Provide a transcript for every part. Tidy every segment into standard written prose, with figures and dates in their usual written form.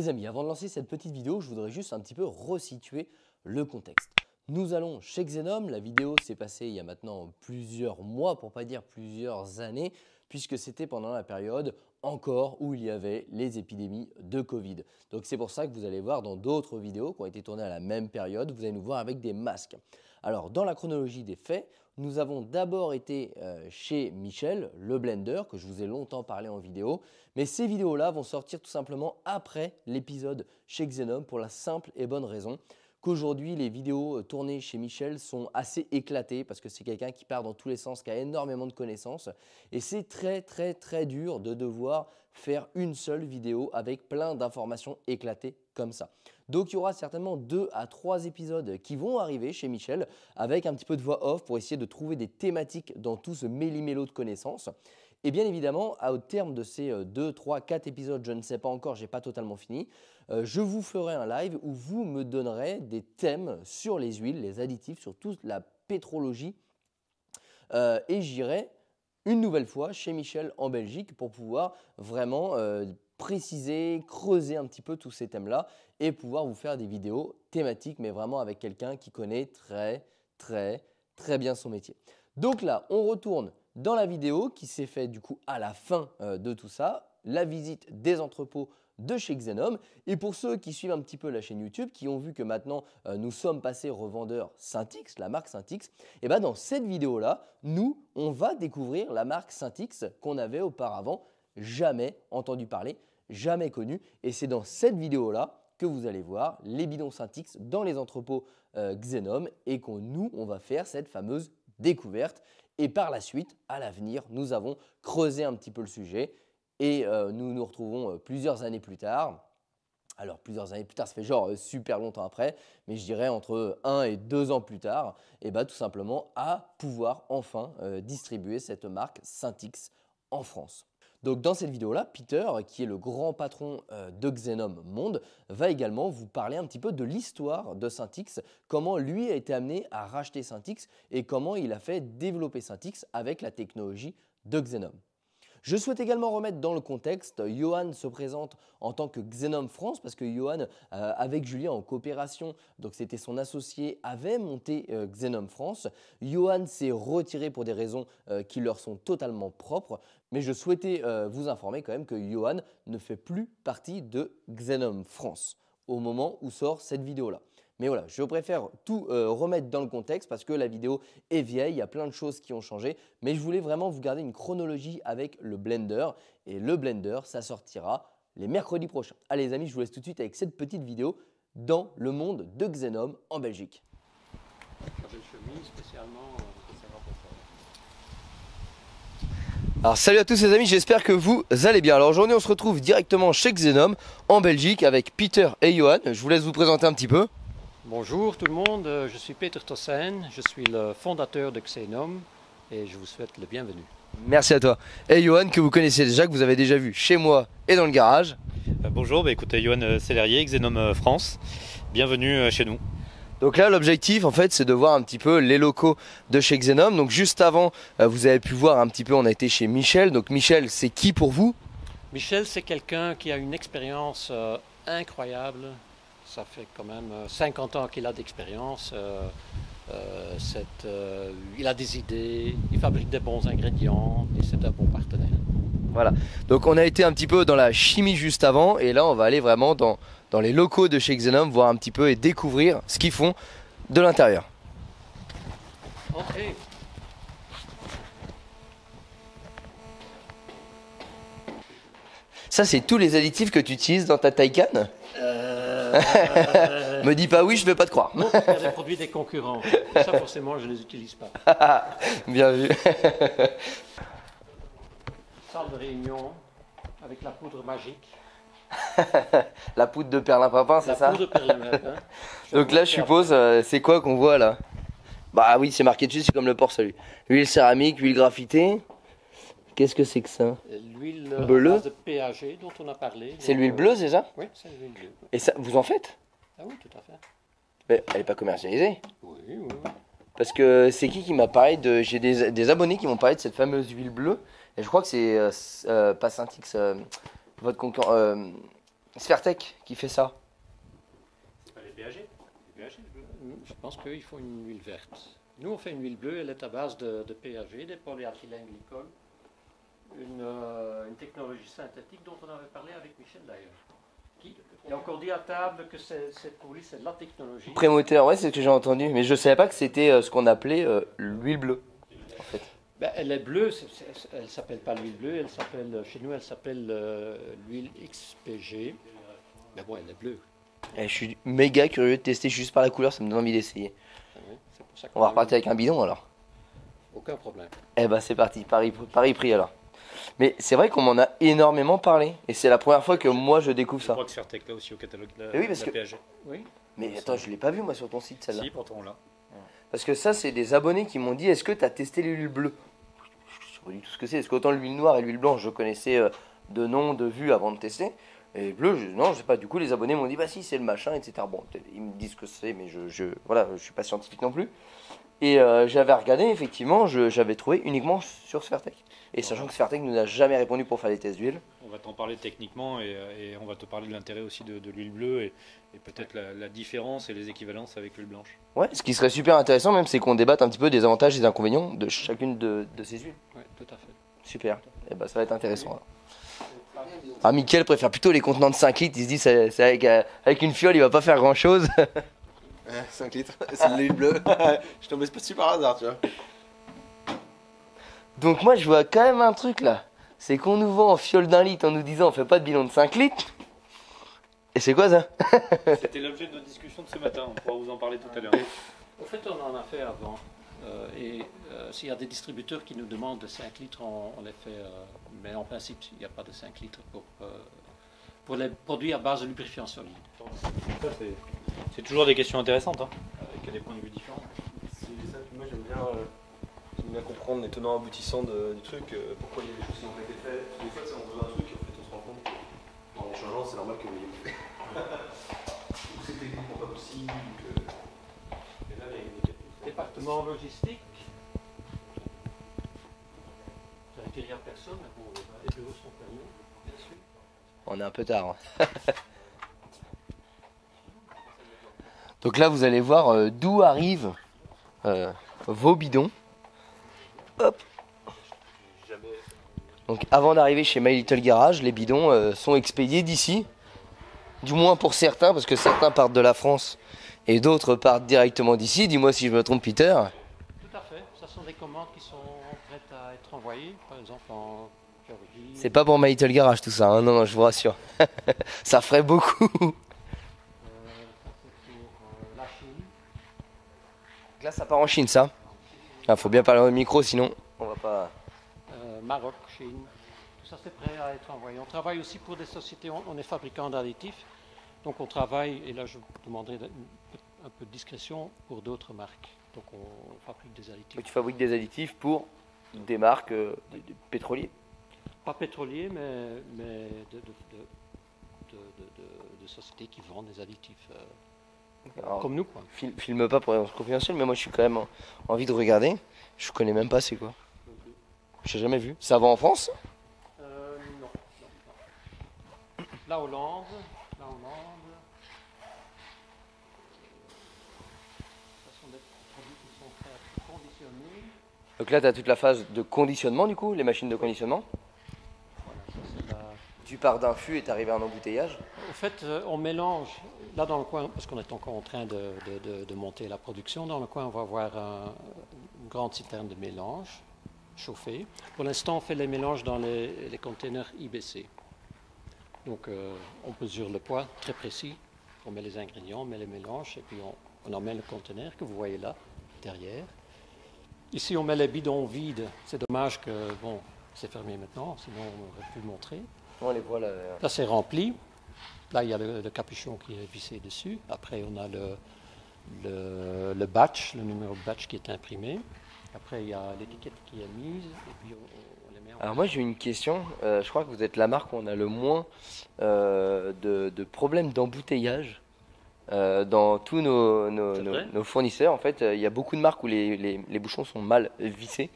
Les amis, avant de lancer cette petite vidéo, je voudrais juste un petit peu resituer le contexte. Nous allons chez Xenom, la vidéo s'est passée il y a maintenant plusieurs mois, pour ne pas dire plusieurs années, puisque c'était pendant la période encore où il y avait les épidémies de Covid. Donc c'est pour ça que vous allez voir dans d'autres vidéos qui ont été tournées à la même période, vous allez nous voir avec des masques. Alors dans la chronologie des faits, nous avons d'abord été chez Michel, le blender, que je vous ai longtemps parlé en vidéo. Mais ces vidéos-là vont sortir tout simplement après l'épisode chez Xenom pour la simple et bonne raison qu'aujourd'hui, les vidéos tournées chez Michel sont assez éclatées parce que c'est quelqu'un qui part dans tous les sens, qui a énormément de connaissances. Et c'est très dur de devoir faire une seule vidéo avec plein d'informations éclatées comme ça. Donc, il y aura certainement 2 à 3 épisodes qui vont arriver chez Michel avec un petit peu de voix off pour essayer de trouver des thématiques dans tout ce méli-mélo de connaissances. Et bien évidemment, au terme de ces 2, 3, 4 épisodes, je ne sais pas encore, je n'ai pas totalement fini, je vous ferai un live où vous me donnerez des thèmes sur les huiles, les additifs, sur toute la pétrologie. Et j'irai une nouvelle fois chez Michel en Belgique pour pouvoir vraiment préciser, creuser un petit peu tous ces thèmes-là et pouvoir vous faire des vidéos thématiques, mais vraiment avec quelqu'un qui connaît très bien son métier. Donc là, on retourne dans la vidéo qui s'est faite du coup à la fin de tout ça, la visite des entrepôts de chez Xenom. Et pour ceux qui suivent un petit peu la chaîne YouTube, qui ont vu que maintenant nous sommes passés revendeurs Syntix, la marque Syntix, et bien dans cette vidéo-là, on va découvrir la marque Syntix qu'on avait auparavant jamais entendu parler, jamais connue. Et c'est dans cette vidéo-là que vous allez voir les bidons Syntix dans les entrepôts Xenom et on va faire cette fameuse découverte. Et par la suite, à l'avenir, nous avons creusé un petit peu le sujet et nous nous retrouvons plusieurs années plus tard. Alors, plusieurs années plus tard, ça fait genre super longtemps après, mais je dirais entre 1 et 2 ans plus tard, et tout simplement à pouvoir enfin distribuer cette marque Syntix en France. Donc dans cette vidéo-là, Peter, qui est le grand patron de Xenom Monde, va également vous parler un petit peu de l'histoire de Syntix, comment lui a été amené à racheter Syntix et comment il a fait développer Syntix avec la technologie de Xenom. Je souhaite également remettre dans le contexte, Johan se présente en tant que Xenom France parce que Johan, avec Julien en coopération, donc c'était son associé, avait monté Xenom France. Johan s'est retiré pour des raisons qui leur sont totalement propres, mais je souhaitais vous informer quand même que Johan ne fait plus partie de Xenom France au moment où sort cette vidéo-là. Mais voilà, je préfère tout remettre dans le contexte parce que la vidéo est vieille, il y a plein de choses qui ont changé. Mais je voulais vraiment vous garder une chronologie avec le blender. Et le blender, ça sortira les mercredis prochains. Allez les amis, je vous laisse tout de suite avec cette petite vidéo dans le monde de Xenom en Belgique. Alors salut à tous les amis, j'espère que vous allez bien. Alors aujourd'hui on se retrouve directement chez Xenom en Belgique avec Peter et Johan. Je vous laisse vous présenter un petit peu. Bonjour tout le monde, je suis Peter Tossen, je suis le fondateur de Xenom et je vous souhaite le bienvenu. Merci à toi. Et Johan que vous connaissez déjà, que vous avez déjà vu chez moi et dans le garage. Bonjour, écoutez, Johan Sellerier, Xenom France, bienvenue chez nous. Donc là l'objectif en fait c'est de voir un petit peu les locaux de chez Xenom. Donc juste avant vous avez pu voir un petit peu, on a été chez Michel. Donc Michel c'est qui pour vous? Michel c'est quelqu'un qui a une expérience incroyable. Ça fait quand même 50 ans qu'il a d'expérience, il a des idées, il fabrique des bons ingrédients et c'est un bon partenaire. Voilà, donc on a été un petit peu dans la chimie juste avant et là on va aller vraiment dans les locaux de chez Xenom, voir un petit peu et découvrir ce qu'ils font de l'intérieur. Ok. Ça c'est tous les additifs que tu utilises dans ta Taycan? Me dis pas oui, je ne vais pas te croire. Non, il y a des produits des concurrents. Ça, forcément, je ne les utilise pas. Bien vu. Salle de réunion avec la poudre magique. La poudre de perlimpinpin, c'est ça? La poudre de perlimpinpin. Donc là, je suppose, c'est quoi qu'on voit là? Bah oui, c'est marqué dessus, c'est comme le Porsche, lui. Huile céramique, huile graphitée. Qu'est-ce que c'est que ça? L'huile bleue de PAG dont on a parlé. C'est l'huile bleue, c'est ça? Oui, c'est l'huile bleue. Et ça, vous en faites? Ah oui, tout à fait. Mais elle n'est pas commercialisée? Oui. Parce que c'est qui m'a parlé de... J'ai des abonnés qui m'ont parlé de cette fameuse huile bleue. Et je crois que c'est pas Syntix, votre concurrent... Sfertec qui fait ça. C'est pas les PAG. Je pense qu'il faut une huile verte. Nous, on fait une huile bleue, elle est à base de PAG, des polyéthylène-glycol, une technologie synthétique dont on avait parlé avec Michel d'ailleurs. Il a encore dit à table que pour lui, c'est de la technologie. Prémoteur, ouais, c'est ce que j'ai entendu. Mais je ne savais pas que c'était ce qu'on appelait l'huile bleue, en fait. Ben, elle est bleue, elle ne s'appelle pas l'huile bleue, chez nous, elle s'appelle l'huile XPG. Mais bon, elle est bleue. Et je suis méga curieux de tester juste par la couleur, ça me donne envie d'essayer. Oui, c'est pour ça On va repartir avec un bidon alors. Aucun problème. Eh ben c'est parti, Paris pris alors. Mais c'est vrai qu'on m'en a énormément parlé. Et c'est la première fois que moi je découvre Je ça. crois que Sfertec là aussi au catalogue de Mais oui, parce la que- PAG. Oui. Mais attends, je l'ai pas vu moi sur ton site celle-là. Si, pourtant là. Parce que ça, c'est des abonnés qui m'ont dit est-ce que tu as testé l'huile bleue? Je sais pas du tout ce que c'est. Est-ce qu'autant l'huile noire et l'huile blanche, je connaissais de nom, de vue avant de tester. Et bleu, non, je sais pas. Du coup, les abonnés m'ont dit bah si, c'est le machin, etc. Bon, ils me disent ce que c'est, mais voilà, je suis pas scientifique non plus. Et j'avais regardé, effectivement, j'avais trouvé uniquement sur Sfertec. Et sachant que Sfertec nous a jamais répondu pour faire des tests d'huile. On va t'en parler techniquement et on va te parler de l'intérêt aussi de l'huile bleue et peut-être la différence et les équivalences avec l'huile blanche. Ouais, ce qui serait super intéressant même, c'est qu'on débatte un petit peu des avantages et des inconvénients de chacune de ces huiles. Oui, tout à fait. Super. Et bah ça va être intéressant. Alors. Ah, Mickaël préfère plutôt les contenants de 5 litres. Il se dit c'est avec une fiole, il va pas faire grand chose. 5 litres, c'est de l'huile bleue. Je tombais pas dessus par hasard, tu vois. Donc moi je vois quand même un truc là. C'est qu'on nous vend en fiole d'1 litre en nous disant on fait pas de bidon de 5 litres. Et c'est quoi ça? C'était l'objet de notre discussion de ce matin, on pourra vous en parler tout à l'heure. Au fait, on en a fait avant. S'il y a des distributeurs qui nous demandent de 5 litres, on les fait. Mais en principe, il n'y a pas de 5 litres pour les produits à base de lubrifiant solide. Ça, c'est toujours des questions intéressantes, hein, avec des points de vue différents. C'est ça, moi j'aime bien comprendre les tenants aboutissants du truc, pourquoi il y a des choses qui n'ont pas été faites. Des fois, on veut un truc et en fait on se rend compte qu'en changeant, c'est normal que vous l'ayez fait. Ou c'est techniquement pas possible, ou que. Et là, il y a des Département logistique. Ça n'intéresse personne, mais bon, les bureaux sont fermés, bien sûr. On est un peu tard. Hein. Donc là vous allez voir d'où arrivent vos bidons. Hop. Donc avant d'arriver chez My Little Garage, les bidons sont expédiés d'ici. Du moins pour certains, parce que certains partent de la France et d'autres partent directement d'ici. Dis-moi si je me trompe, Peter. Tout à fait. Ce sont des commandes qui sont prêtes à être envoyées, par exemple en Géorgie. C'est pas pour My Little Garage tout ça, hein. Non, non, je vous rassure. Ça ferait beaucoup. Ça, c'est pour la Chine. Là ça part en Chine ça. Ah, faut bien parler au micro sinon on va pas... Maroc, Chine. Tout ça, c'est prêt à être envoyé. On travaille aussi pour des sociétés, on est fabricant d'additifs. Donc on travaille, et là je vous demanderai un peu de discrétion, pour d'autres marques. Donc on fabrique des additifs. Tu fabriques des additifs pour des marques de pétroliers. Pas pétroliers, mais de sociétés qui vendent des additifs Alors, comme nous, quoi. Filme pas pour raison confidentielle, mais moi je suis quand même envie de regarder. Je connais même pas c'est quoi. J'ai jamais vu. Ça va en France? Non. La Hollande. Ce sont des produits qui sont prêts à être conditionnés. Donc là tu as toute la phase de conditionnement du coup, les machines de conditionnement. Voilà, ça c'est la... Tu pars d'un fût et tu arrives à un embouteillage. Au fait, on mélange, là dans le coin, parce qu'on est encore en train de monter la production, dans le coin on va avoir une grande citerne de mélange chauffée. Pour l'instant on fait les mélanges dans les containers IBC. Donc on mesure le poids très précis, on met les ingrédients, on met les mélanges et puis on emmène le conteneur que vous voyez là, derrière. Ici on met les bidons vides, c'est dommage que, bon, c'est fermé maintenant, sinon on aurait pu le montrer. On les voit là. Là, c'est rempli. Là, il y a le capuchon qui est vissé dessus. Après, on a le batch, le numéro de batch qui est imprimé. Après, il y a l'étiquette qui est mise. Et puis, on les met en... Alors moi j'ai une question. Je crois que vous êtes la marque où on a le moins de problèmes d'embouteillage dans tous nos fournisseurs. En fait, il y a beaucoup de marques où les bouchons sont mal vissés,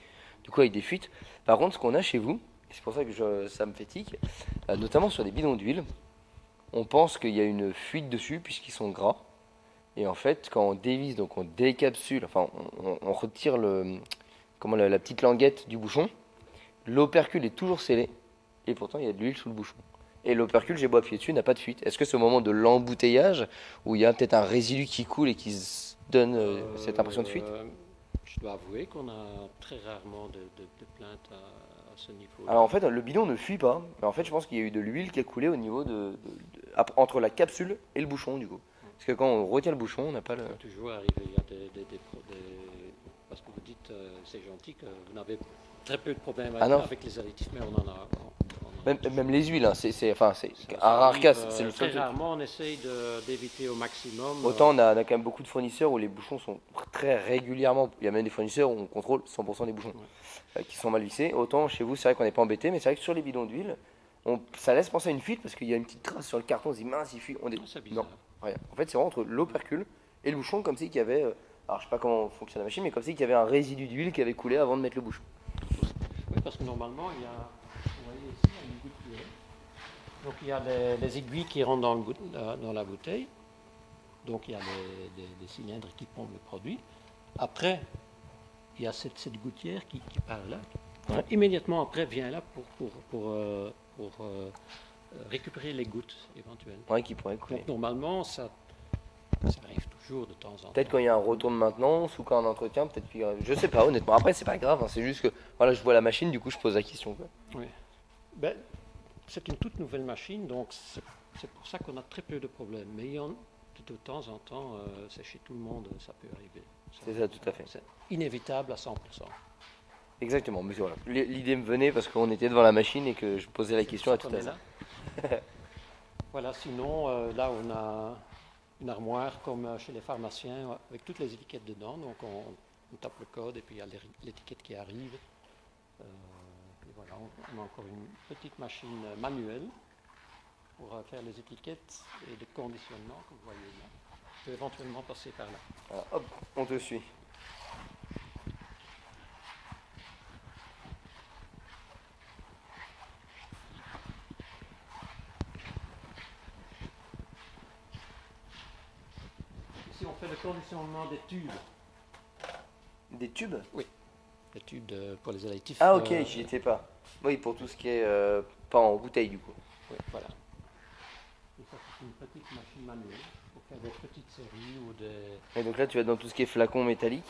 du coup avec des fuites. Par contre, ce qu'on a chez vous, et c'est pour ça que ça me fait tic, notamment sur des bidons d'huile, on pense qu'il y a une fuite dessus puisqu'ils sont gras. Et en fait, quand on dévisse, donc on décapsule, enfin on retire la petite languette du bouchon, l'opercule est toujours scellé et pourtant il y a de l'huile sous le bouchon. Et l'opercule, j'ai beau appuyer dessus, n'a pas de fuite. Est-ce que c'est au moment de l'embouteillage où il y a peut-être un résidu qui coule et qui se donne cette impression de fuite? Je dois avouer qu'on a très rarement de plaintes à ce niveau. Alors en fait, le bidon ne fuit pas, mais en fait, je pense qu'il y a eu de l'huile qui a coulé au niveau entre la capsule et le bouchon du coup. Parce que quand on retient le bouchon, on n'a pas le. Ça peut toujours arriver. Il y a parce que vous dites, c'est gentil que vous n'avez très peu de problèmes avec les additifs, mais on en a. Même les huiles, hein, c'est un rare cas, c'est le seul très truc. rarement, on essaye d'éviter au maximum. Autant on a quand même beaucoup de fournisseurs où les bouchons sont très régulièrement. Il y a même des fournisseurs où on contrôle 100% des bouchons qui sont mal vissés. Autant chez vous, c'est vrai qu'on n'est pas embêté, mais c'est vrai que sur les bidons d'huile, ça laisse penser à une fuite parce qu'il y a une petite trace sur le carton. On se dit mince, il fuit. C'est bizarre. Non, rien. En fait, c'est vraiment entre l'opercule et le bouchon, comme si qu'il y avait. Alors je sais pas comment fonctionne la machine, mais comme si qu'il y avait un résidu d'huile qui avait coulé avant de mettre le bouchon. Oui, parce que normalement, il y a. Vous voyez ici, il y a une gouttière. Donc il y a les aiguilles qui rentrent dans la bouteille. Donc il y a les cylindres qui pompent le produit. Après, il y a cette gouttière qui part là. Ouais. Immédiatement après, vient là pour récupérer les gouttes éventuelles. Ouais, qui pourrait couler. Donc normalement, ça arrive toujours de temps en temps. Peut-être quand il y a un retour de maintenance ou quand un entretien, peut-être. Je sais pas, honnêtement. Après, c'est pas grave, hein, c'est juste que voilà, je vois la machine, du coup, je pose la question. Quoi. Oui. Ben, c'est une toute nouvelle machine, donc c'est pour ça qu'on a très peu de problèmes. Mais de temps en temps, c'est chez tout le monde, ça peut arriver. C'est ça, tout à fait. C'est inévitable à 100%. Exactement, mais voilà. L'idée me venait parce qu'on était devant la machine et que je posais la question à tout à l'heure. Voilà, sinon, là, on a une armoire comme chez les pharmaciens avec toutes les étiquettes dedans. Donc, on tape le code et puis il y a l'étiquette qui arrive. Et voilà, on a encore une petite machine manuelle pour faire les étiquettes et le conditionnement que vous voyez là. On peut éventuellement passer par là. Alors, hop, on te suit. Ici, on fait le conditionnement des tubes. Des tubes? Oui, des tubes pour les additifs. Ah ok, j'y étais pas. Oui, pour tout ce qui est pas en bouteille du coup. Oui, voilà. Et ça, c'est une petite machine manuelle pour faire des petites séries ou des... Et donc là, tu vas dans tout ce qui est flacon métallique.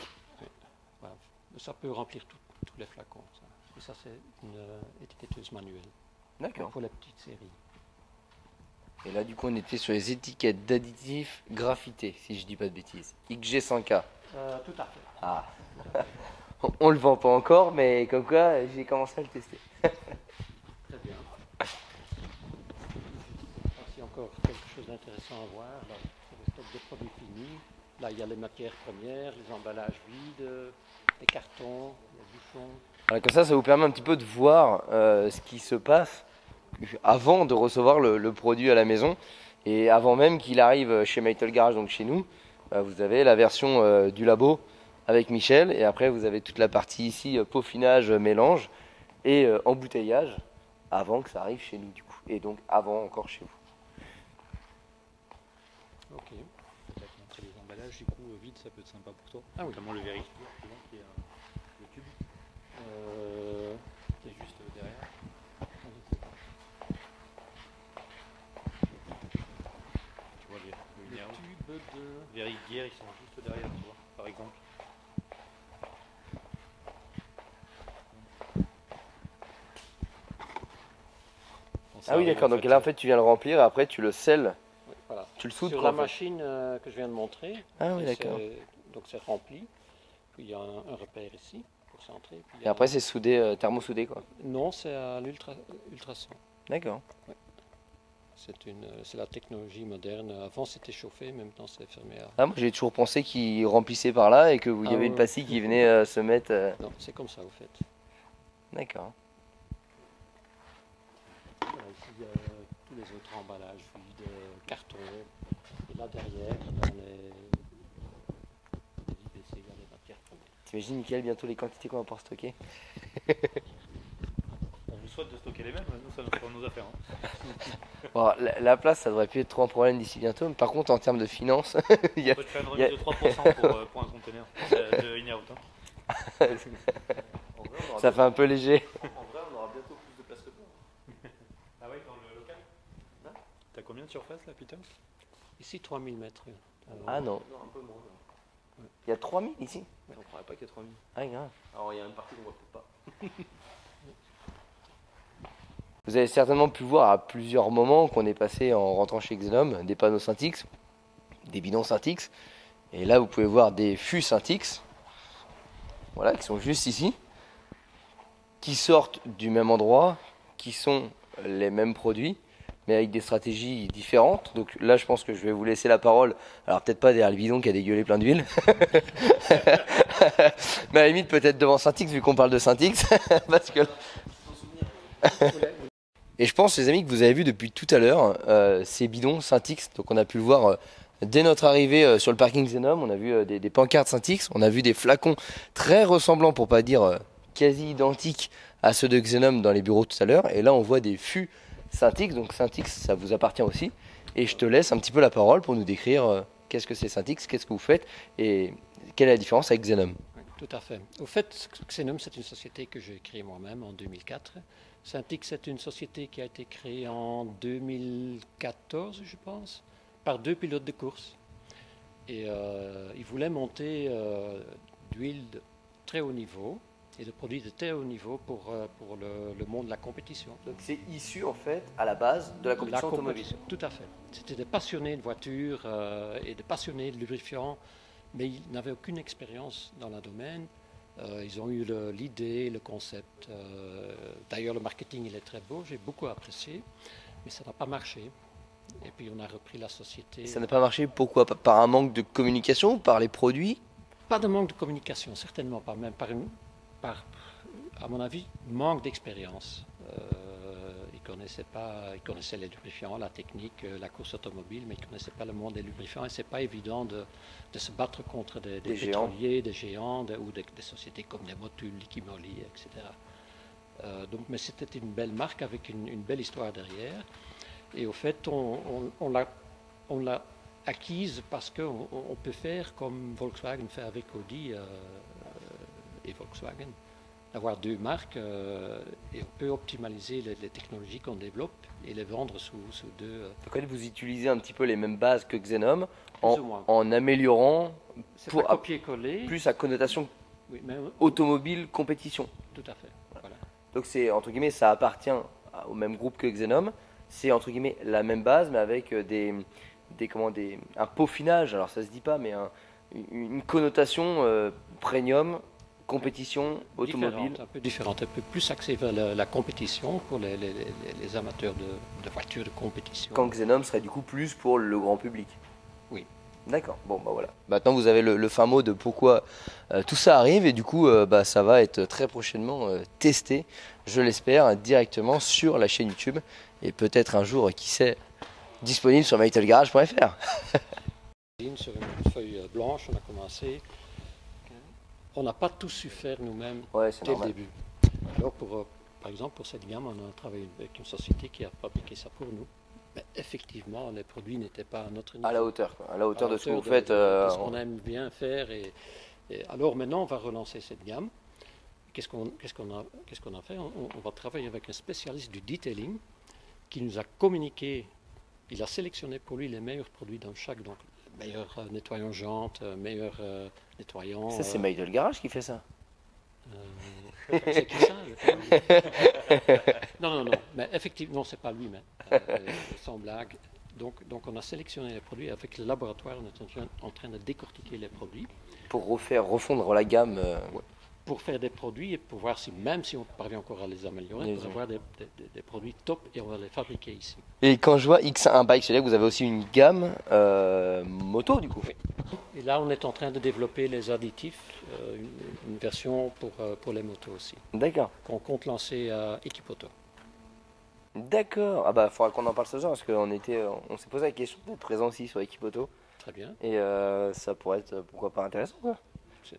Voilà. Ça peut remplir tous les flacons. Ça. Et ça, c'est une étiquetteuse manuelle. D'accord. Pour les petites séries. Et là, du coup, on était sur les étiquettes d'additifs graffités, si je dis pas de bêtises. XG100K. Tout à fait. Ah. On le vend pas encore, mais comme quoi, j'ai commencé à le tester. Très bien. Voici encore quelque chose d'intéressant à voir. Là, c'est le stock de produits finis. Là, il y a les matières premières, les emballages vides, les cartons, les bouchons. Alors, comme ça vous permet un petit peu de voir ce qui se passe avant de recevoir le produit à la maison. Et avant même qu'il arrive chez Metal Garage, donc chez nous, vous avez la version du labo avec Michel. Et après, vous avez toute la partie ici, peaufinage, mélange et embouteillage, avant que ça arrive chez nous, du coup. Et donc, avant encore chez vous. Ok. Après les emballages, du coup, vide, ça peut être sympa pour toi. Ah oui. Notamment le vérifier, qui est le tube, qui est juste derrière. Tu vois, les Tube de... vériguières, ils sont juste derrière, tu vois, par exemple. Ah oui, d'accord. Donc là, en fait, tu viens le remplir et après, tu le scelles. Oui, voilà. Tu le soudres Sur la machine que je viens de montrer. Ah oui, et d'accord. Donc c'est rempli. Puis il y a un repère ici pour centrer. Puis il y Et a après, c'est soudé, thermosoudé, quoi. Non, c'est à l'ultrason. D'accord. C'est la technologie moderne. Avant c'était chauffé, maintenant c'est fermé à... Ah, moi, j'ai toujours pensé qu'il remplissait par là et qu'il y Ah, avait une ouais. pastille qui venait se mettre. Non, c'est comme ça au fait. D'accord. Voilà, ici il y a tous les autres emballages vides, cartons. Et là derrière, dans les IBC, il y a les matières premières. T'imagines, Mickaël, bientôt les quantités qu'on va pouvoir stocker? souhaite de stocker les mêmes, nous, ça nous fera nos affaires. Bon, la place, ça devrait plus être trop un problème d'ici bientôt. Mais par contre, en termes de finances, il y On a- peut te faire une il y a- remise de 3% pour un conteneur de in-out. En vrai, on aura ça fait un peu léger. en vrai, on aura bientôt plus de place que toi. Ah ouais, dans le local. T'as combien de surface là, Peter? Ici, 3000 mètres. Ah non, Non, un peu moins. il y a 3000 ici. On croirait pas qu'il y a 3000. Ah, grave. Alors, il y a une partie qu'on voit peut-être pas. Vous avez certainement pu voir à plusieurs moments qu'on est passé en rentrant chez Xenom des panneaux Syntix, des bidons Syntix. Et là, vous pouvez voir des fûts Syntix, voilà, qui sont juste ici, qui sortent du même endroit, qui sont les mêmes produits, mais avec des stratégies différentes. Donc là, je pense que je vais vous laisser la parole. Alors peut-être pas derrière le bidon qui a dégueulé plein d'huile, mais à la limite peut-être devant Syntix vu qu'on parle de Syntix, parce que. Et je pense, les amis, que vous avez vu depuis tout à l'heure ces bidons Syntix. Donc on a pu le voir dès notre arrivée sur le parking Xenom. On a vu des pancartes Syntix. On a vu des flacons très ressemblants, pour pas dire quasi identiques à ceux de Xenom dans les bureaux tout à l'heure. Et là, on voit des fûts Syntix. Donc Syntix, ça vous appartient aussi. Et je te laisse un petit peu la parole pour nous décrire qu'est-ce que c'est Syntix, qu'est-ce que vous faites et quelle est la différence avec Xenom. Oui, tout à fait. Au fait, Xenom, c'est une société que j'ai créée moi-même en 2004. Syntix, c'est une société qui a été créée en 2014, je pense, par deux pilotes de course. Et ils voulaient monter d'huile de très haut niveau et de produits de très haut niveau pour le monde de la compétition. Donc c'est issu en fait à la base de la compétition automobile. Tout à fait. C'était des passionnés de voitures et des passionnés de lubrifiants, mais ils n'avaient aucune expérience dans le domaine. Ils ont eu l'idée, le concept. D'ailleurs, le marketing, il est très beau, j'ai beaucoup apprécié, mais ça n'a pas marché. Et puis, on a repris la société. Et ça n'a pas marché, pourquoi? Par un manque de communication, par les produits? Pas de manque de communication, certainement pas, même à mon avis, manque d'expérience. Ils connaissaient les lubrifiants, la technique, la course automobile, mais ils ne connaissaient pas le monde des lubrifiants. Et ce n'est pas évident de se battre contre des pétroliers, des géants, ou des sociétés comme des Motul, Liquimoli, etc. Mais c'était une belle marque avec une belle histoire derrière. Et au fait, on l'a acquise parce qu'on peut faire comme Volkswagen fait avec Audi et Volkswagen. Avoir deux marques et on peut optimaliser les technologies qu'on développe et les vendre sous deux. Donc en fait, vous utilisez un petit peu les mêmes bases que Xenom Plus ou moins. en améliorant C'est pour pas copier-coller. plus à connotation Oui, mais automobile compétition. tout à fait. Voilà. Donc c'est entre guillemets, ça appartient au même groupe que Xenom. C'est entre guillemets la même base, mais avec un peaufinage. Alors ça se dit pas, mais une connotation premium. Compétition automobile. Un peu différente, un peu plus axée vers la compétition pour les amateurs de voitures de compétition. Quand Xenom serait du coup plus pour le grand public. Oui. D'accord, bon bah voilà. Maintenant vous avez le fin mot de pourquoi tout ça arrive et du coup ça va être très prochainement testé, je l'espère, directement sur la chaîne YouTube et peut-être un jour, qui sait, disponible sur metalgarage.fr. Sur une feuille blanche, on a commencé. On n'a pas tout su faire nous-mêmes Ouais, c'est dès normal. le début. Alors, par exemple, pour cette gamme, on a travaillé avec une société qui a fabriqué ça pour nous. Mais effectivement, les produits n'étaient pas à notre niveau. À la hauteur, quoi. À la hauteur de ce que vous de- faites. de ce qu'on aime bien faire. Et alors maintenant, on va relancer cette gamme. Qu'est-ce qu'on a fait? On va travailler avec un spécialiste du detailing qui nous a communiqué. Il a sélectionné pour lui les meilleurs produits dans chaque. Donc, meilleur nettoyant jantes, meilleur nettoyant. Ça, c'est Metal Garage qui fait ça. C'est qui ça? Non, mais effectivement, non, c'est pas lui, mais sans blague. Donc, on a sélectionné les produits. Avec le laboratoire, on est en train de décortiquer les produits Pour refondre la gamme. pour faire des produits et pour voir si, même si on parvient encore à les améliorer, pour avoir des produits top et on va les fabriquer ici. Et quand je vois X1 Bike, c'est là que vous avez aussi une gamme moto du coup. Oui. Et là, on est en train de développer les additifs, une version pour les motos aussi, D'accord. qu'on compte lancer à Equipoto. D'accord. Ah bah, il faudra qu'on en parle ce soir parce on s'est posé la question d'être présent aussi sur Equipoto. Très bien. Et ça pourrait être, pourquoi pas, intéressant quoi.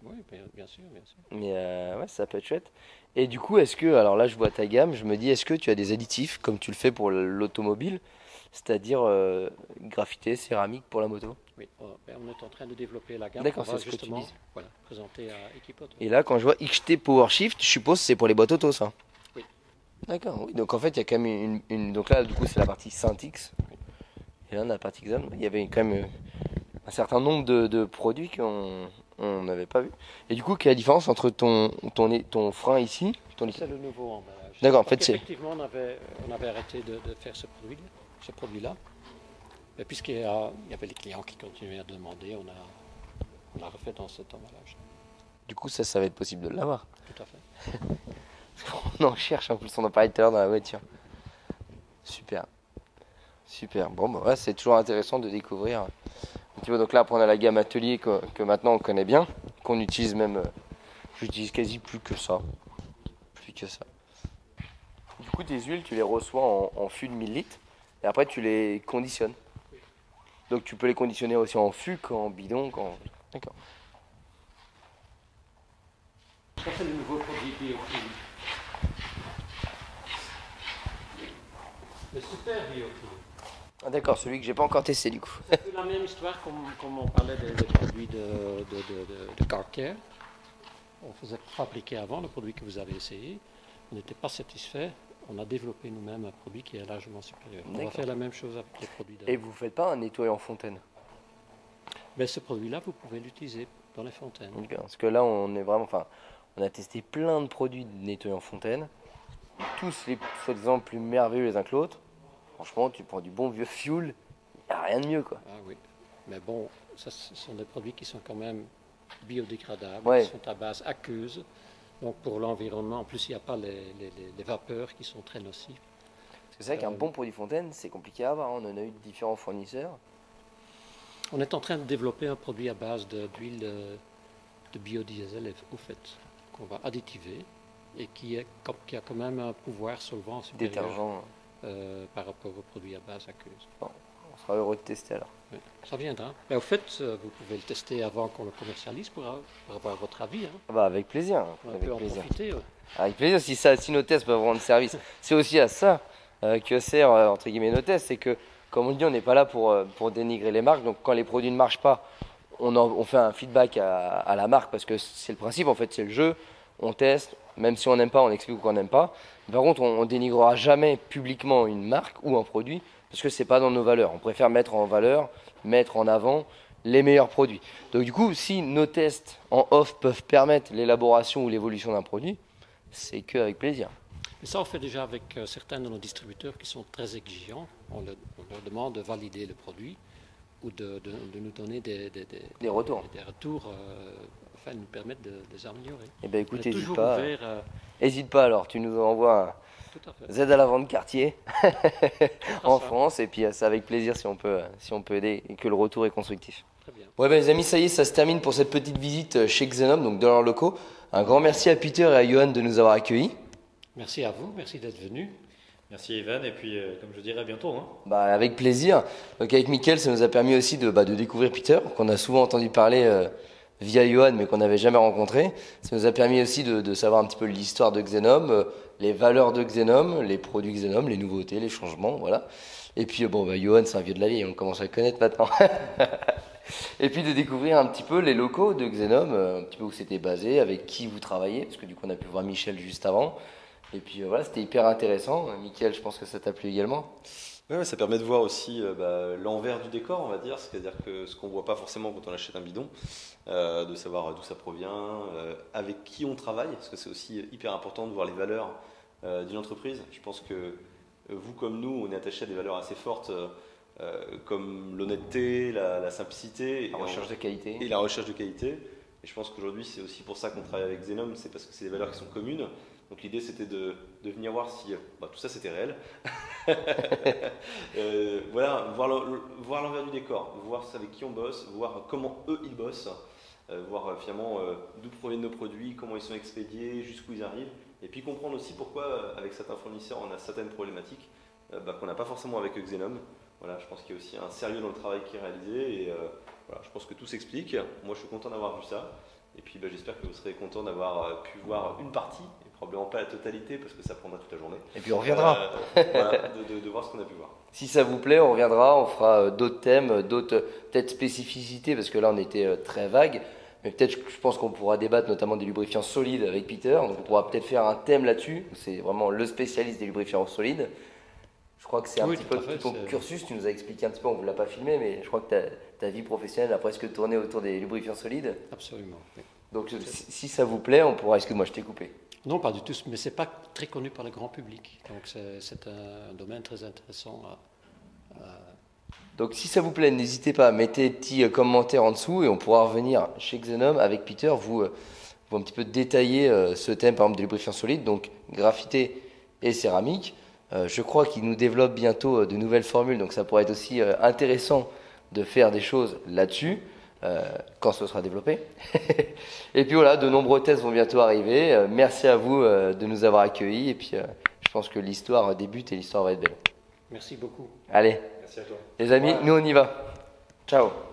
Oui, bien sûr, bien sûr. Mais ouais, ça peut être chouette. Et du coup, est-ce que, alors là, je vois ta gamme, je me dis, est-ce que tu as des additifs comme tu le fais pour l'automobile, c'est-à-dire graffité, céramique pour la moto? Oui, on est en train de développer la gamme D'accord, qu'on va c'est ce que tu justement dis. voilà, présenter à Equip Auto. Et là, quand je vois XT Power Shift, je suppose que c'est pour les boîtes auto, ça. Oui. D'accord, oui. Donc en fait, il y a quand même donc là, du coup, c'est la partie Syntix. Et là, on a la partie Xon. Il y avait quand même un certain nombre de produits qu'on n'avait pas vu. Et du coup, quelle est la différence entre ton frein ici, C'est le nouveau emballage. D'accord, en Parce fait, c'est. qu'effectivement, on avait arrêté de faire ce produit-là. Et puisqu'il y avait les clients qui continuaient à demander, on l'a refait dans cet emballage. Du coup, ça va être possible de l'avoir. Tout à fait. On en cherche, en plus, on en parlait tout à l'heure dans la voiture. Super. Super. Bon, bah ouais, c'est toujours intéressant de découvrir. Tu vois, donc là, après, on a la gamme atelier que maintenant on connaît bien, qu'on utilise même. J'utilise quasi plus que ça. Plus que ça. Du coup, tes huiles, tu les reçois en fût de 1000 litres et après, tu les conditionnes. Donc, tu peux les conditionner aussi en fût qu'en bidon. D'accord. Ça, c'est le nouveau produit BioClean. Le super BioClean. Ah, d'accord, celui que j'ai pas encore testé, du coup. C'est la même histoire comme on parlait des produits de car care. On faisait fabriquer avant le produit que vous avez essayé. On n'était pas satisfait. On a développé nous-mêmes un produit qui est largement supérieur. On va D'accord. faire la même chose avec les produits Et vous faites pas un nettoyant fontaine? Mais ce produit-là, vous pouvez l'utiliser dans les fontaines. D'accord. Parce que là, on est vraiment. Enfin, on a testé plein de produits de nettoyant fontaine. Tous les soi-disant plus merveilleux les uns que l'autre. Franchement, tu prends du bon vieux fuel, il n'y a rien de mieux, quoi. Ah oui. Mais bon, ça, ce sont des produits qui sont quand même biodégradables, Ouais. qui sont à base aqueuse. Donc pour l'environnement, en plus, il n'y a pas les vapeurs qui sont très nocives. Parce que c'est vrai qu'un bon produit fontaine, c'est compliqué à avoir. On en a eu de différents fournisseurs. On est en train de développer un produit à base d'huile de biodiesel, au fait, qu'on va additiver et qui a quand même un pouvoir solvant supérieur Détergent. par rapport aux produits à base aqueuse. On sera heureux de tester alors. Oui, ça viendra. Mais au fait, vous pouvez le tester avant qu'on le commercialise pour avoir votre avis. Hein. Ah bah, avec plaisir. On Avec peut en plaisir. profiter. Ouais. Avec plaisir, si nos tests peuvent rendre service. C'est aussi à ça que sert, entre guillemets, nos tests. C'est que, comme on le dit, on n'est pas là pour dénigrer les marques. Donc, quand les produits ne marchent pas, on fait un feedback à la marque parce que c'est le principe, en fait, c'est le jeu. On teste, même si on n'aime pas, on explique qu'on n'aime pas. Par contre, on dénigrera jamais publiquement une marque ou un produit parce que c'est pas dans nos valeurs. On préfère mettre en valeur, mettre en avant les meilleurs produits. Donc du coup, si nos tests en off peuvent permettre l'élaboration ou l'évolution d'un produit, c'est qu'avec plaisir. Et ça, on fait déjà avec certains de nos distributeurs qui sont très exigeants. On leur demande de valider le produit ou de nous donner Des retours. des retours afin de nous permettre de les améliorer. Eh ben écoute, On est n'hésite toujours pas. ouvert. Hésite pas alors, tu nous envoies Tout à fait. un Z à la vente quartier en ça. France et puis c'est avec plaisir si on peut aider et que le retour est constructif. Très bien. Ouais, les amis, ça y est, ça se termine pour cette petite visite chez Xenom, donc dans leurs locaux. Un grand merci à Peter et à Johan de nous avoir accueillis. Merci à vous, merci d'être venu. Merci Evan, et puis comme je dirais à bientôt. Hein. Bah, avec plaisir. Donc avec Mickaël, ça nous a permis aussi de découvrir Peter, qu'on a souvent entendu parler via Johan, mais qu'on n'avait jamais rencontré. Ça nous a permis aussi de savoir un petit peu l'histoire de Xenom, les valeurs de Xenom, les produits Xenom, les nouveautés, les changements, voilà. Et puis Johan, c'est un vieux de la vie, on commence à le connaître maintenant. Et puis de découvrir un petit peu les locaux de Xenom, un petit peu où c'était basé, avec qui vous travaillez, parce que du coup on a pu voir Michel juste avant. Et puis voilà, c'était hyper intéressant. Mickaël, je pense que ça t'a plu également. Ouais, ça permet de voir aussi l'envers du décor, on va dire, c'est-à-dire que ce qu'on voit pas forcément quand on achète un bidon, de savoir d'où ça provient, avec qui on travaille, parce que c'est aussi hyper important de voir les valeurs d'une entreprise. Je pense que vous comme nous, on est attaché à des valeurs assez fortes, comme l'honnêteté, la simplicité, La recherche de qualité. et la recherche de qualité. Et je pense qu'aujourd'hui, c'est aussi pour ça qu'on travaille avec Xenom, c'est parce que c'est des valeurs qui sont communes. Donc l'idée, c'était de venir voir si tout ça, c'était réel. Voilà, voir l'envers du décor, voir avec qui on bosse, voir comment eux, ils bossent, voir finalement d'où proviennent nos produits, comment ils sont expédiés, jusqu'où ils arrivent. Et puis comprendre aussi pourquoi, avec certains fournisseurs, on a certaines problématiques qu'on n'a pas forcément avec Xenom. Voilà, je pense qu'il y a aussi un sérieux dans le travail qui est réalisé. Et voilà, je pense que tout s'explique. Moi, je suis content d'avoir vu ça. Et puis j'espère que vous serez content d'avoir pu voir une partie, et probablement pas la totalité parce que ça prendra toute la journée. Et puis on reviendra. Voilà, de voir ce qu'on a pu voir. Si ça vous plaît, on reviendra, on fera d'autres thèmes, d'autres peut-être spécificités, parce que là on était très vague. Mais peut-être, je pense qu'on pourra débattre notamment des lubrifiants solides avec Peter. Donc on pourra peut-être faire un thème là-dessus. C'est vraiment le spécialiste des lubrifiants solides. Je crois que c'est un petit peu tout ton cursus. Tu nous as expliqué un petit peu, on ne vous l'a pas filmé, mais je crois que ta vie professionnelle a presque tourné autour des lubrifiants solides. Absolument. Oui. Donc si ça vous plaît, on pourra... Excuse-moi, je t'ai coupé. Non, pas du tout, mais ce n'est pas très connu par le grand public. Donc c'est un domaine très intéressant. Donc si ça vous plaît, n'hésitez pas, mettez des petits commentaires en dessous et on pourra revenir chez Xenom avec Peter, vous un petit peu détailler ce thème, par exemple des lubrifiants solides, donc graphité et céramique. Je crois qu'il nous développe bientôt de nouvelles formules, donc ça pourrait être aussi intéressant de faire des choses là-dessus. Quand ce sera développé. Et puis voilà, de nombreux tests vont bientôt arriver. Merci à vous de nous avoir accueillis. Et puis je pense que l'histoire débute et l'histoire va être belle. Merci beaucoup. Allez, Merci à toi. les amis, nous on y va. Ciao.